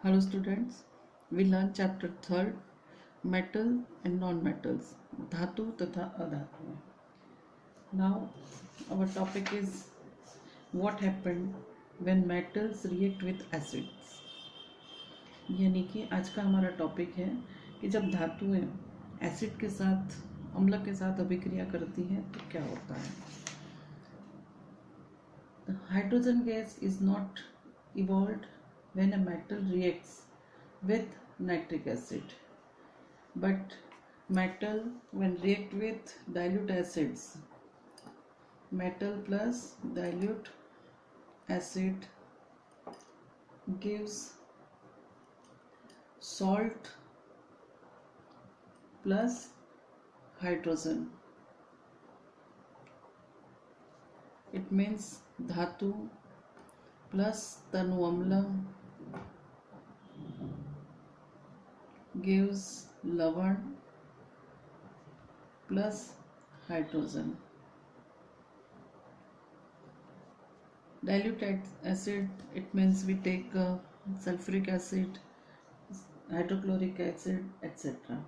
Hello students, we learn chapter 3rd metal and non-metals धातु तथा अधातु. Now our topic is what happened when metals react with acids. यानी कि आज का हमारा टॉपिक है कि जब धातुएं एसिड के साथ अम्ल के साथ अभिक्रिया करती हैं तो क्या होता है. The hydrogen gas is not evolved when a metal reacts with nitric acid, but metal when react with dilute acids, metal plus dilute acid gives salt plus hydrogen. It means धातु plus तनु अम्ल gives लवण plus hydrogen. Dilute acid, it means we take sulfuric acid, hydrochloric acid, etc.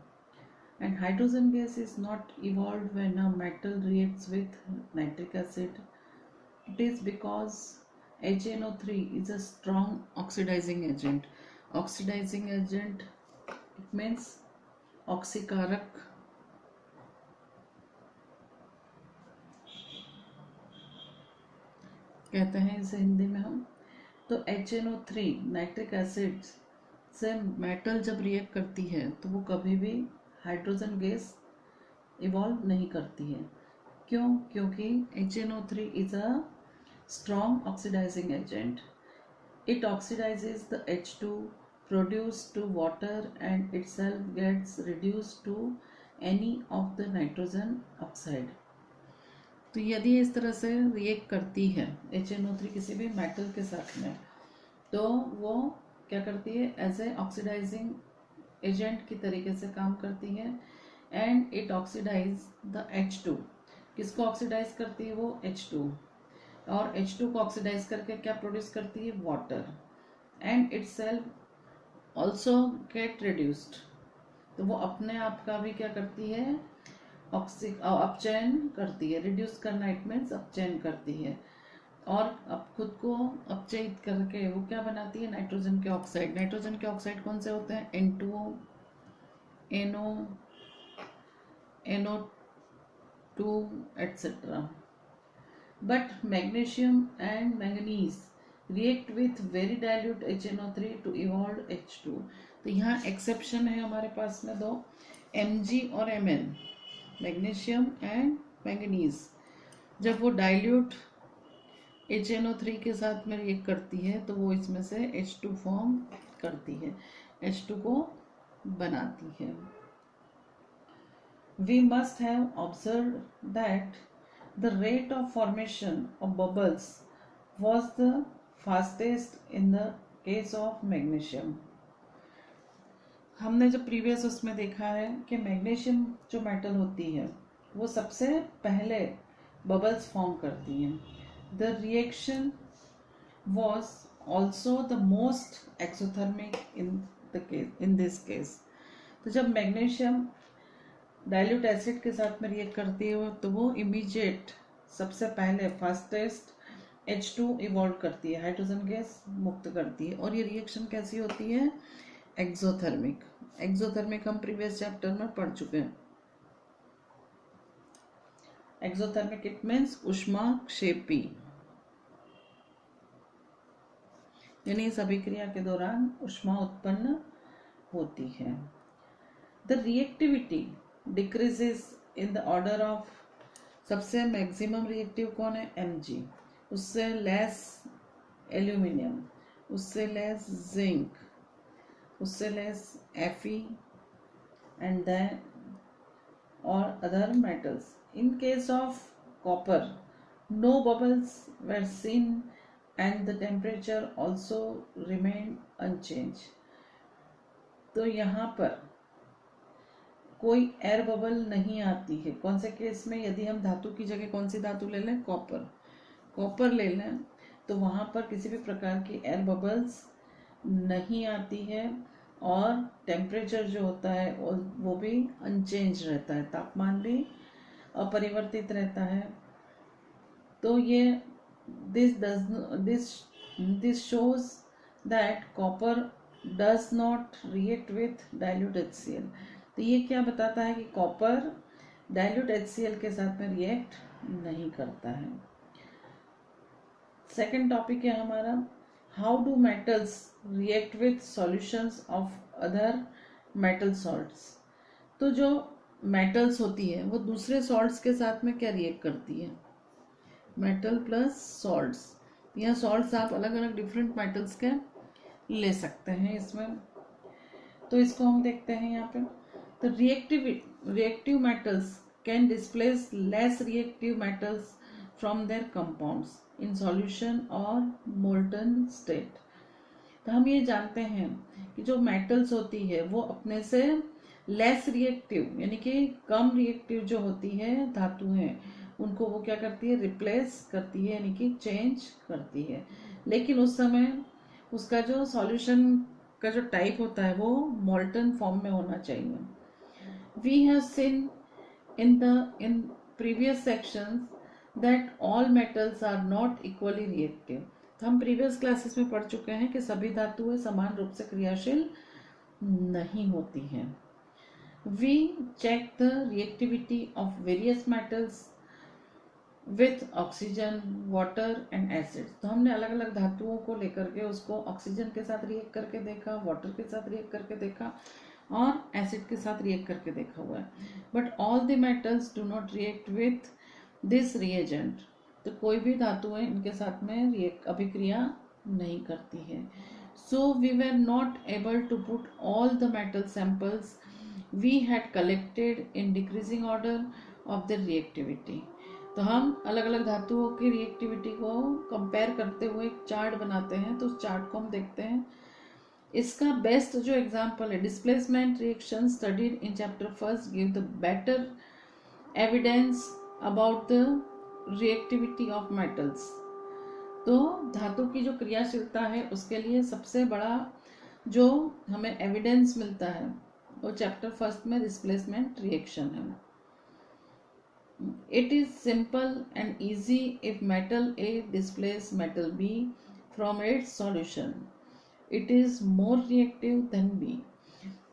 And hydrogen gas is not evolved when a metal reacts with nitric acid. It is because HNO3 is a strong oxidizing agent. Oxidizing agent, it means ऑक्सीकारक. कहते हैं इसे हिंदी में हम. तो HNO3 nitric acid से metal जब react करती है तो वो कभी भी हाइड्रोजन गैस इवॉल्व नहीं करती है. क्यों? क्योंकि HNO3 is a strong oxidizing agent. It oxidizes the H2 produced to water and itself gets reduced to any of the nitrogen oxide. तो यदि इस तरह से रिएक्ट करती है HNO3 किसी भी मेटल के साथ में तो वो क्या करती है एज ए ऑक्सीडाइजिंग एजेंट की तरीके से काम करती है. And it oxidize the H2. किसको ऑक्सीडाइज करती है वो H2. और H2 को ऑक्सीडाइज करके क्या प्रोड्यूस करती है water. And it self also get reduced. तो वो अपने आप का भी क्या करती है अपचयन करती है. रिड्यूस करना इट मीन्स अपचयन करती है. और अब खुद को अपचयित करके वो क्या बनाती है नाइट्रोजन के ऑक्साइड. नाइट्रोजन के ऑक्साइड कौन से होते हैं N2O, NO, NO2 etc. But magnesium and manganese react with very dilute HNO3 to evolve H2. तो यहाँ एक्सेप्शन है हमारे पास में दो Mg और Mn, मैग्नीशियम एंड मैंगनीज. जब वो डाइल्यूट HNO3 के साथ में रिएक्ट करती है तो वो इसमें से H2 फॉर्म करती है, H2 को बनाती है. We must have observed that the rate of formation of bubbles was the fastest in the case of magnesium. हमने जो प्रीवियस उसमें देखा है कि मैग्नीशियम जो मेटल होती है वो सबसे पहले बबल्स फॉर्म करती हैं. The reaction was also the most exothermic in this case. तो जब मैग्नीशियम डाइल्यूट एसिड के साथ में रिएक्ट करती है तो वो इमीडिएट सबसे पहले फास्टेस्ट H2 इवॉल्व करती है, हाइड्रोजन गैस मुक्त करती है. और ये रिएक्शन कैसी होती है एक्सोथर्मिक. एक्सोथर्मिक हम प्रीवियस चैप्टर में पढ़ चुके हैं. एक्सोथर्मिक इट मीन्स ऊष्माक्षेपी, यानी इस अभिक्रिया के दौरान ऊष्मा उत्पन्न होती है. The reactivity decreases in the order of. सबसे मैक्सिमम रिएक्टिव कौन है Mg, उससे लेस एल्यूमिनियम, उससे लेस जिंक, उससे लेस Fe एंड देन और other metals. In case of copper no bubbles were seen and the temperature also remain unchange. तो यहाँ पर कोई एयर बबल नहीं आती है. कौन से केस में? यदि हम धातु की जगह कौन सी धातु ले लें कॉपर ले लें तो वहाँ पर किसी भी प्रकार की एयर बबल्स नहीं आती है, और टेम्परेचर जो होता है वो भी अनचेंज रहता है, तापमान भी अपरिवर्तित रहता है। तो ये this shows that copper does not react with dilute HCl। तो ये क्या बताता है कि कॉपर डाइल्यूट HCl के साथ में रिएक्ट नहीं करता है। सेकेंड टॉपिक है हमारा, how do metals react with solutions of other metal salts. तो जो मेटल्स होती है वो दूसरे सॉल्ट्स के साथ में क्या रिएक्ट करती है, मेटल प्लस सॉल्ट्स। यहाँ सॉल्ट्स आप अलग अलग डिफरेंट मेटल्स के ले सकते हैं इसमें। तो इसको हम देखते हैं यहाँ पे। तो reactive metals can displace less reactive metals from there compounds in solution और मोल्टन स्टेट। तो हम ये जानते हैं कि जो मेटल्स होती है वो अपने से लेस रिएक्टिव यानी कि कम रिएक्टिव जो होती है धातु हैं, उनको वो क्या करती है, रिप्लेस करती है यानी कि चेंज करती है। लेकिन उस समय उसका जो सॉल्यूशन का जो टाइप होता है वो मोल्टन फॉर्म में होना चाहिए। We have seen in previous sections that all metals are not equally reactive। तो हम प्रीवियस क्लासेस में पढ़ चुके हैं कि सभी धातुएं समान रूप से क्रियाशील नहीं होती हैं। We check the reactivity of various metals with oxygen, water and acids। तो हमने अलग अलग धातुओं को लेकर के उसको ऑक्सीजन के साथ रिएक्ट करके देखा, वाटर के साथ रिएक्ट करके देखा और एसिड के साथ रिएक्ट करके देखा हुआ है। But all the metals do not react with this reagent. तो कोई भी धातुएं इनके साथ में रिएक्ट अभिक्रिया नहीं करती है। So we were not able to put all the metal samples we had collected in decreasing order of the reactivity. तो हम अलग अलग धातुओं की रिएक्टिविटी को कंपेयर करते हुए एक चार्ट बनाते हैं। तो उस चार्ट को हम देखते हैं। इसका बेस्ट जो एग्जांपल है, displacement reaction studied in chapter first give the better evidence about the reactivity of metals. तो धातु की जो क्रियाशीलता है उसके लिए सबसे बड़ा जो हमें एविडेंस मिलता है वो चैप्टर फर्स्ट में डिस्प्लेसमेंट रिएक्शन है। It is simple and easy if metal A displace metal B from its solution, it is more reactive than B.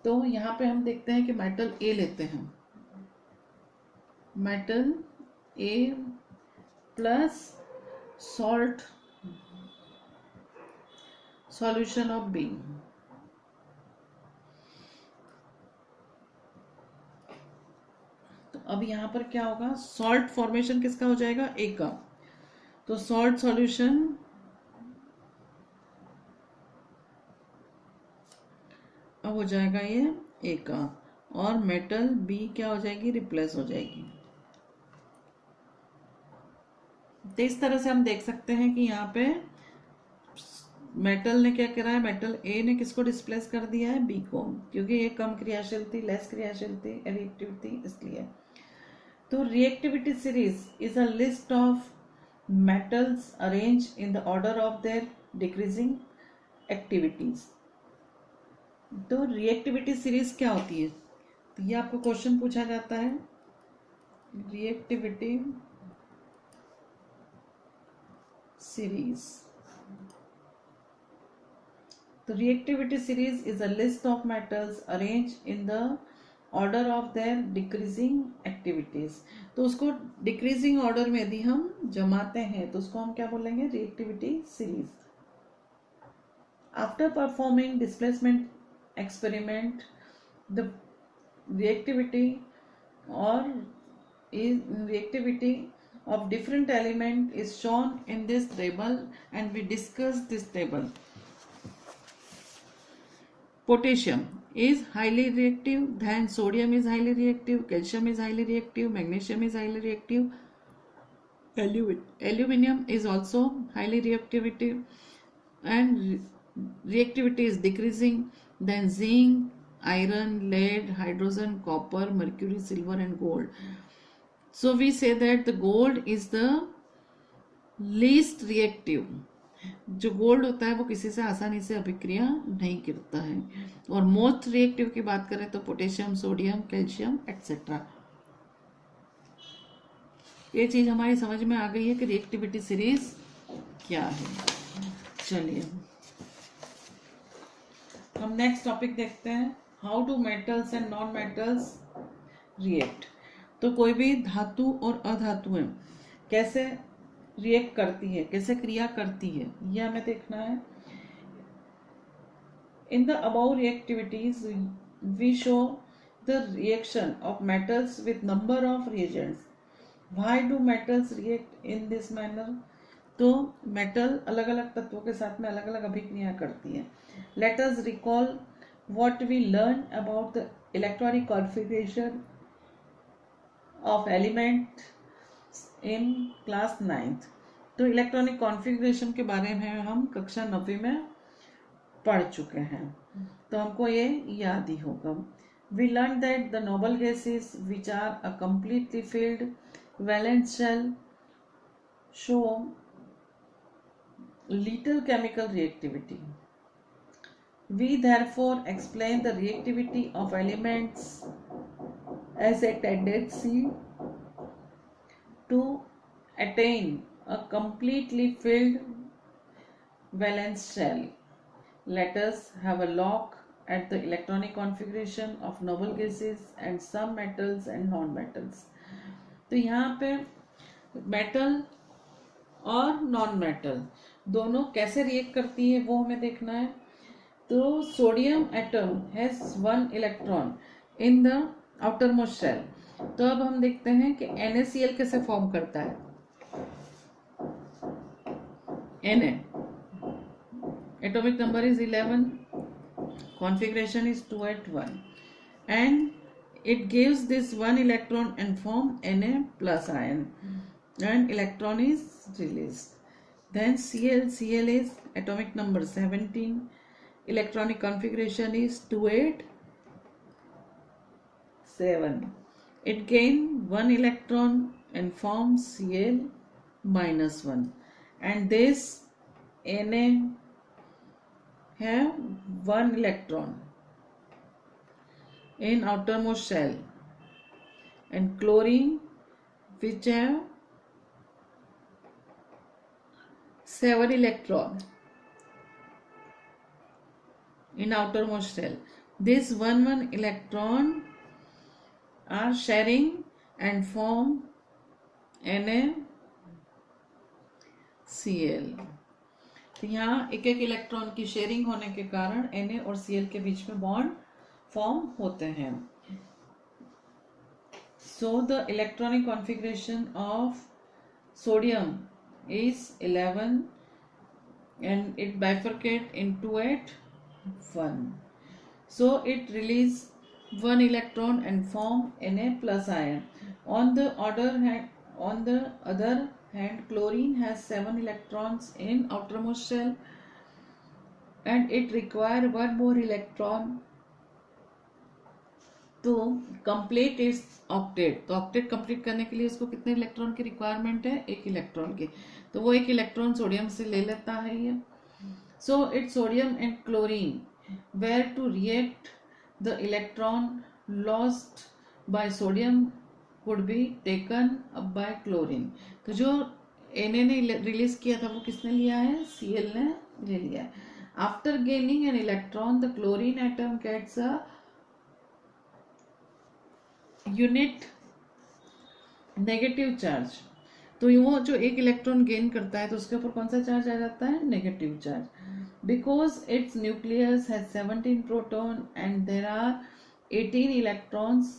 तो यहाँ पे हम देखते हैं कि मेटल ए लेते हैं, metal A plus salt solution of B. तो अब यहाँ पर क्या होगा, सॉल्ट फॉर्मेशन किसका हो जाएगा, ए का। तो सॉल्ट सॉल्यूशन अब हो जाएगा ये ए का, और मेटल बी क्या हो जाएगी, रिप्लेस हो जाएगी। तो इस तरह से हम देख सकते हैं कि यहाँ पे मेटल ने क्या करा है, मेटल ए ने किसको डिस्प्लेस कर दिया है, बी को, क्योंकि ये कम क्रियाशील थी, लेस क्रियाशील थी, रिएक्टिव थी, इसलिए। तो reactivity series is a list of metals arrange in the order of their decreasing activities. तो रिएक्टिविटी सीरीज क्या होती है, तो ये आपको क्वेश्चन पूछा जाता है, रिएक्टिविटी सीरीज। तो reactivity series is a list of metals arrange in the order of their decreasing activities. तो उसको डिक्रीजिंग ऑर्डर में यदि हम जमाते हैं तो उसको हम क्या बोलेंगे, reactivity series. After performing displacement experiment, the reactivity of different element is shown in this table, and we discuss this table. Potassium is highly reactive, then sodium is highly reactive, calcium is highly reactive, magnesium is highly reactive, aluminum is also highly reactivity, and reactivity is decreasing. Then zinc, iron, lead, hydrogen, copper, mercury, silver and gold. So we say that the gold is the least reactive, जो gold होता है वो किसी से आसानी से अभिक्रिया नहीं करता है। और मोस्ट रिएक्टिव की बात करें तो पोटेशियम, सोडियम, कैल्शियम एक्सेट्रा। ये चीज हमारी समझ में आ गई है कि रिएक्टिविटी सीरीज क्या है। चलिए हम नेक्स्ट टॉपिक देखते हैं, how do metals and non metals react. तो कोई भी धातु और अधातुएं कैसे रिएक्ट करती है, कैसे क्रिया करती है, यह हमें देखना है। In the above reactivities we show the reaction of metals with number of reagents. Why do metals react in this manner. तो मेटल अलग अलग तत्वों के साथ में अलग अलग अभिक्रिया करती है। Let us recall what we learn about the electronic configuration of element in class 9th। तो इलेक्ट्रॉनिक कॉन्फ़िगरेशन के बारे में हम कक्षा 9वीं में पढ़ चुके हैं, तो हमको ये याद ही होगा। We learn that the noble gases which are a completely filled valence shell show little chemical reactivity. We therefore explain the reactivity of elements as a tendency to attain a completely filled valence shell. Let us have a look at the electronic configuration of noble gases and some metals and non-metals. तो यहाँ पे metal और non metal दोनों कैसे react करती है वो हमें देखना है। तो sodium atom has 1 electron in the outer most shell. तो अब हम देखते हैं कि NaCl कैसे फॉर्म करता है। Na atomic number is 11, configuration is 2 at 1, and it gives this 1 electron and form Na plus ion, and electron is released. Then Cl is atomic number 17, electronic configuration is 2 8 7. It gains 1 electron and forms Cl minus 1, and this Na have 1 electron in outermost shell, and chlorine which have 7 electron in outermost shell. This 1 electron are sharing and form NaCl. तो यहाँ एक एक electron की sharing होने के कारण Na और Cl के बीच में बॉन्ड फॉर्म होते हैं। So the electronic configuration of sodium is 11 and it bifurcate into at 1. So it release 1 electron and form Na plus ion. On the other hand, chlorine has 7 electrons in outermost shell and it require 1 more electron to complete its octet. तो octet complete करने के लिए उसको कितने electron की requirement है, 1 electron की। तो वो 1 इलेक्ट्रॉन सोडियम से ले लेता है ये। So it sodium and chlorine were to react the electron lost by sodium could be taken up by chlorine. तो जो Na ने रिलीज किया था वो किसने लिया है, Cl ने ले लिया है। After gaining an electron the chlorine atom gets a unit negative charge. तो वो जो 1 इलेक्ट्रॉन गेन करता है तो उसके ऊपर कौन सा चार्ज आ जाता है, negative charge, because its nucleus has 17 proton and there are 18 electrons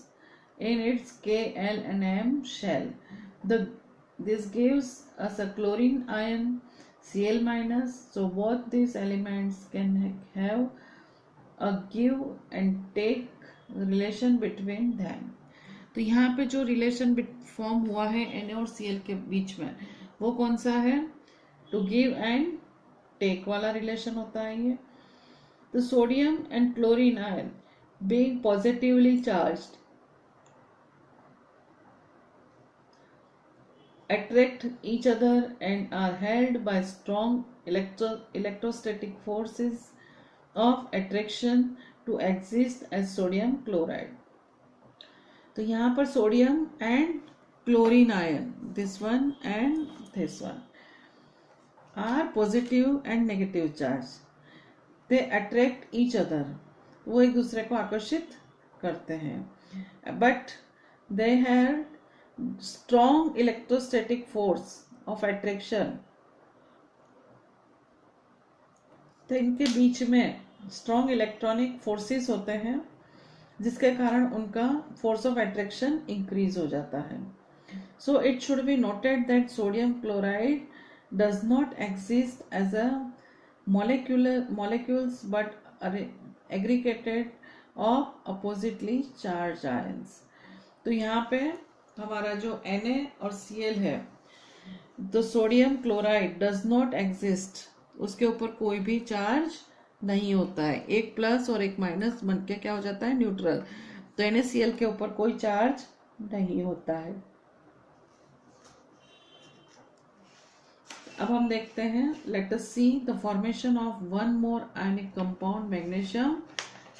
in its K, L and M shell. This gives us a chlorine ion Cl minus. So both these elements can have a give and take relation between them. तो यहाँ पे जो relation form हुआ है Na और Cl के बीच में वो कौन सा है, टू गिव एंड टेक वाला रिलेशन होता है ये। तो sodium and chlorine ion being positively charged attract each other and are held by strong electrostatic forces of attraction to exist as sodium chloride. तो यहाँ पर sodium and chlorine ion, this one and this one, are positive and negative charge. They attract each other, वो एक दूसरे को आकर्षित करते हैं. But they have strong electrostatic force of attraction. तो इनके बीच में स्ट्रॉन्ग इलेक्ट्रॉनिक फोर्सेस होते हैं जिसके कारण उनका फोर्स ऑफ अट्रैक्शन इंक्रीज हो जाता है. So it should be noted that sodium chloride does not exist as a molecules but are aggregated of oppositely charged ions. तो यहाँ पे हमारा जो Na और Cl है, तो sodium chloride does not exist, उसके ऊपर कोई भी चार्ज नहीं होता है. एक प्लस और एक माइनस बन के क्या हो जाता है, न्यूट्रल. तो NaCl के ऊपर कोई चार्ज नहीं होता है. अब हम देखते हैं, let us see the formation of one more ionic compound magnesium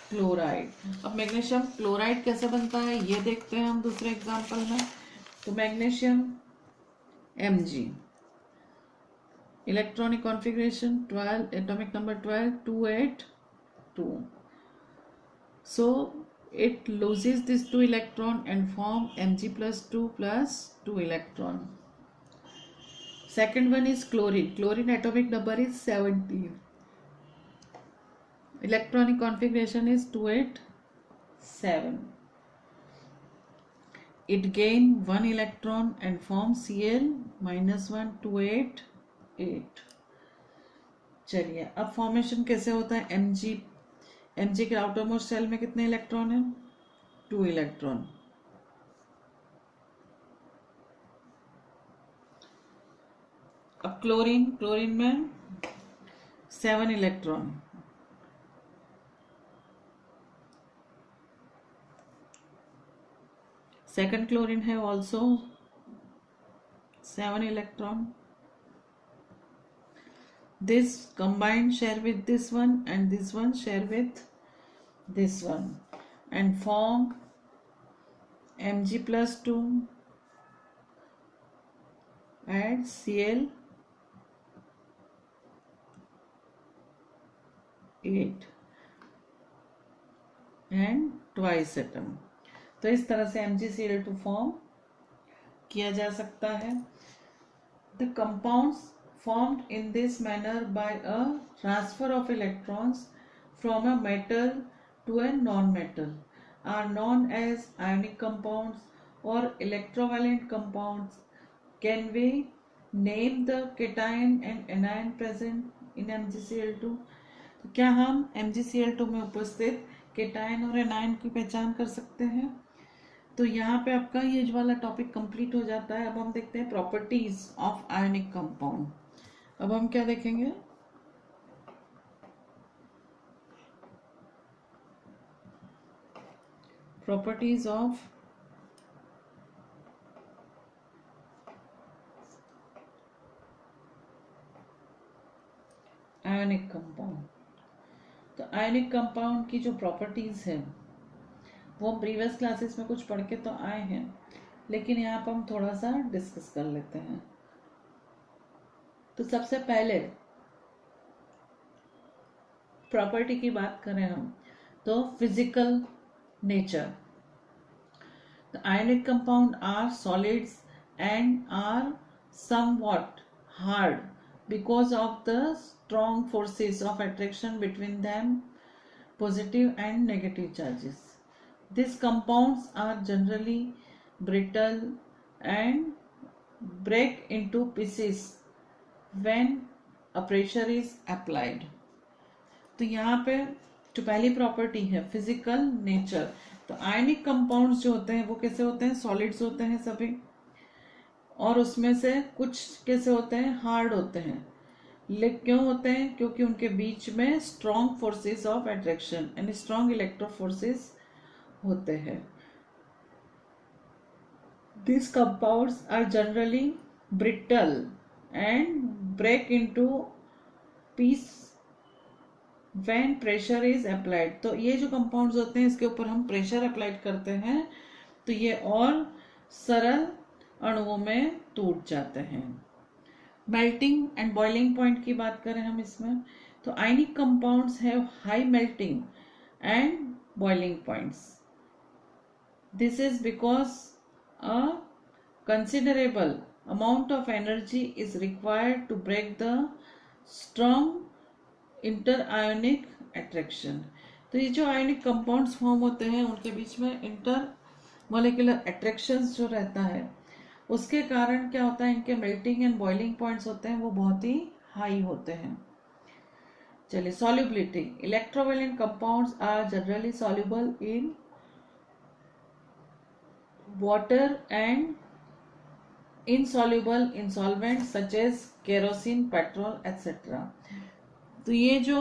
chloride. अब मैग्नीशियम क्लोराइड कैसे बनता है ये देखते हैं हम दूसरे एग्जांपल में. तो magnesium Mg, electronic configuration 12, atomic number 12, 282. So it loses this 2 electron and form Mg plus 2 electron. Second one is chlorine. Chlorine atomic number is 17. Electronic configuration is 287. It gain 1 electron and form Cl minus 1, 288. चलिए अब formation कैसे होता है. Mg के outer most shell में कितने electron है, 2 electron. अब क्लोरीन में 7 इलेक्ट्रॉन. सेकंड क्लोरीन है also 7 electron. This combined share with this one and this one share with this one and form Mg plus 2 and Cl 8 and twice atom. तो इस तरह से MgCl2 फॉर्म किया जा सकता है. The compounds formed in this manner by a transfer of electrons from a metal to a non-metal are known as ionic compounds or electrovalent compounds. Can we name the cation and anion present in MgCl2? तो क्या हम MgCl2 में उपस्थित cation और anion की पहचान कर सकते हैं. तो यहाँ पे आपका ये वाला टॉपिक कंप्लीट हो जाता है. अब हम देखते हैं प्रॉपर्टीज ऑफ आयनिक कंपाउंड. अब हम क्या देखेंगे, प्रॉपर्टीज ऑफ आयनिक कंपाउंड. तो आयनिक कंपाउंड की जो प्रॉपर्टीज है वो हम प्रीवियस क्लासेस में कुछ पढ़ के तो आए हैं, लेकिन यहाँ पर हम थोड़ा सा डिस्कस कर लेते हैं. तो सबसे पहले प्रॉपर्टी की बात करें हम तो physical nature. The ionic compound are solids and are somewhat hard because of the strong forces of attraction between them, positive and negative charges. These compounds are generally brittle and break into pieces when a pressure is applied. तो यहाँ पे जो पहली property है physical nature. तो ionic compounds जो होते हैं वो कैसे होते हैं, सॉलिड्स होते हैं सभी, और उसमें से कुछ कैसे होते हैं, हार्ड होते हैं. क्यों होते हैं, क्योंकि उनके बीच में स्ट्रॉन्ग फोर्सेस ऑफ अट्रैक्शन यानी स्ट्रॉन्ग इलेक्ट्रो फोर्सेस होते हैं. These compounds are generally brittle and break into piece when pressure is applied. तो ये जो कंपाउंड्स होते हैं इसके ऊपर हम प्रेशर अप्लाइड करते हैं तो ये और सरल अणुओं में टूट जाते हैं। मेल्टिंग एंड बॉइलिंग पॉइंट की बात करें हम इसमें, तो ionic compounds have high melting and boiling points. This is because a considerable amount of energy is required to break the strong interionic attraction. तो ये जो आयोनिक कंपाउंड्स फॉर्म होते हैं उनके बीच में इंटर मोलिकुलर अट्रैक्शंस जो रहता है उसके कारण क्या होता है, इनके मेल्टिंग एंड बॉइलिंग पॉइंट्स होते हैं वो बहुत ही हाई होते हैं। चलिए, solubility. Electrovalent compounds are generally soluble in water and insoluble in solvents such as kerosene, petrol, etc. तो ये जो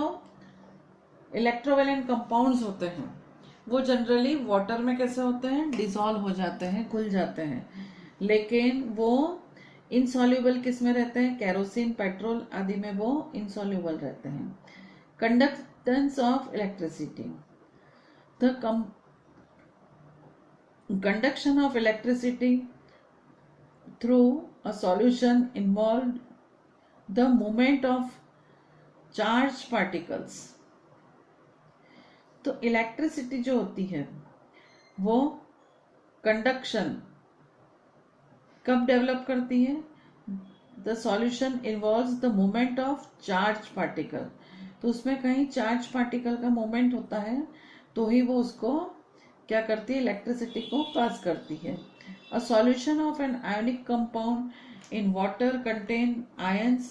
इलेक्ट्रोवैलेंट कंपाउंड्स होते हैं वो जनरली वाटर में कैसे होते हैं, डिसॉल्व हो जाते हैं, घुल जाते हैं, लेकिन वो इनसॉल्युबल किस में रहते हैं, केरोसिन, पेट्रोल आदि में वो इनसॉल्युबल रहते हैं। Conductance of electricity. The conduction of electricity through a solution involved the movement of charged particles। तो इलेक्ट्रिसिटी जो होती है वो कंडक्शन कब डेवलप करती है, the solution involves the movement of charge particle. तो उसमें कहीं चार्ज पार्टिकल का मूवमेंट होता है तो ही वो उसको क्या करती है, इलेक्ट्रिसिटी को पास करती है। A solution of an ionic compound in water contain ions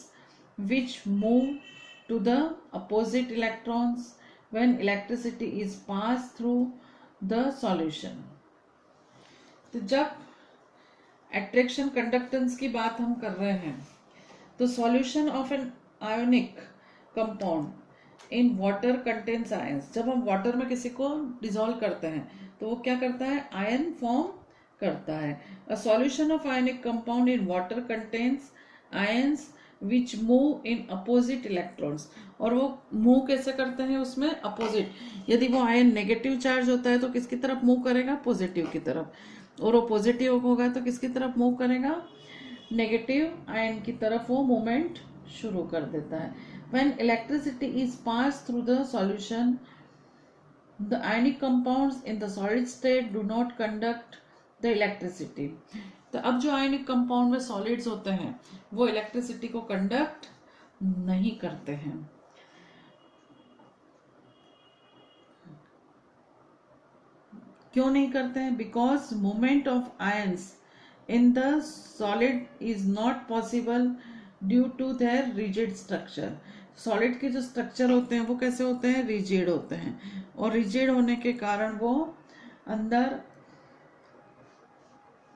which move to the opposite electrons when electricity is passed through the solution। तो जब attraction conductance की बात हम कर रहे हैं तो solution of an ionic compound in water contains ions। जब हम वाटर में किसी को डिसॉल्व करते हैं तो वो क्या करता है, आयन फॉर्म करता है। A solution of ionic compound in water contains ions which move in opposite electrons. और वो मूव कैसे करते हैं, उसमें अपोजिट। यदि वो आयन नेगेटिव चार्ज होता है तो किसकी तरफ मूव करेगा, पॉजिटिव की तरफ, और वो पॉजिटिव होगा तो किसकी तरफ मूव करेगा, नेगेटिव आयन की तरफ वो मूवमेंट शुरू कर देता है। When electricity is pass through the solution the ionic compounds in the solid state do not conduct the electricity. तो अब जो आयनिक कंपाउंड में सॉलिड्स होते हैं वो इलेक्ट्रिसिटी को कंडक्ट नहीं करते हैं। क्यों नहीं करते हैं, because movement of ions in the solid is not possible due to their rigid structure. Solid के जो स्ट्रक्चर होते हैं वो कैसे होते हैं, रिजिड होते हैं, और रिजिड होने के कारण वो अंदर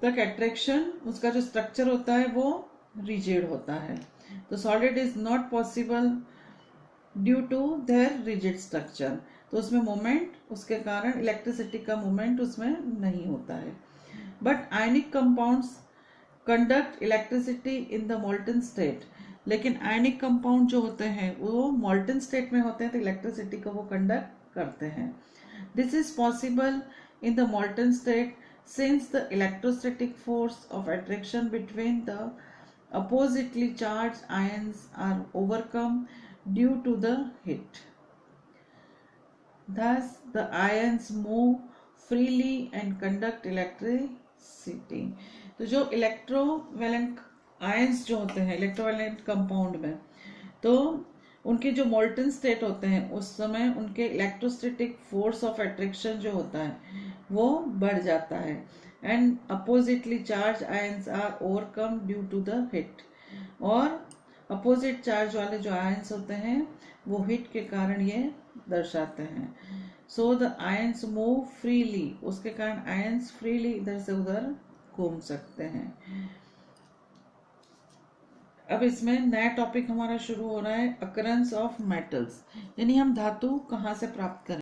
तक अट्रैक्शन, उसका जो स्ट्रक्चर होता है वो रिजिड होता है। तो solid is not possible due to their rigid structure. तो उसमें मोमेंट, उसके कारण इलेक्ट्रिसिटी का मोमेंट उसमें नहीं होता है। But ionic compounds conduct electricity in the molten state. लेकिन आयनिक कंपाउंड जो होते हैं वो मोल्टन स्टेट में होते हैं तो इलेक्ट्रिसिटी को वो कंडक्ट करते हैं। This is possible in the molten state since the electrostatic force of attraction between the oppositely charged ions are overcome due to the heat. Thus the ions move freely and conduct electricity। तो जो electrovalent ions जो होते हैं electrovalent compound में, तो उनके जो molten state होते हैं उस समय उनके इलेक्ट्रोस्टैटिक फोर्स ऑफ अट्रैक्शन जो होता है वो बढ़ जाता है and oppositely charge ions are overcome due to the heat. और अपोजिट चार्ज वाले जो आयंस होते हैं वो हिट के कारण ये दर्शाते हैं। So the ions move freely, उसके कारण आयंस फ्रीली इधर से उधर घूम सकते हैं। अब इसमें नया टॉपिक हमारा शुरू हो रहा है, अकरेंस ऑफ मेटल्स, यानी हम धातु कहाँ से प्राप्त करें।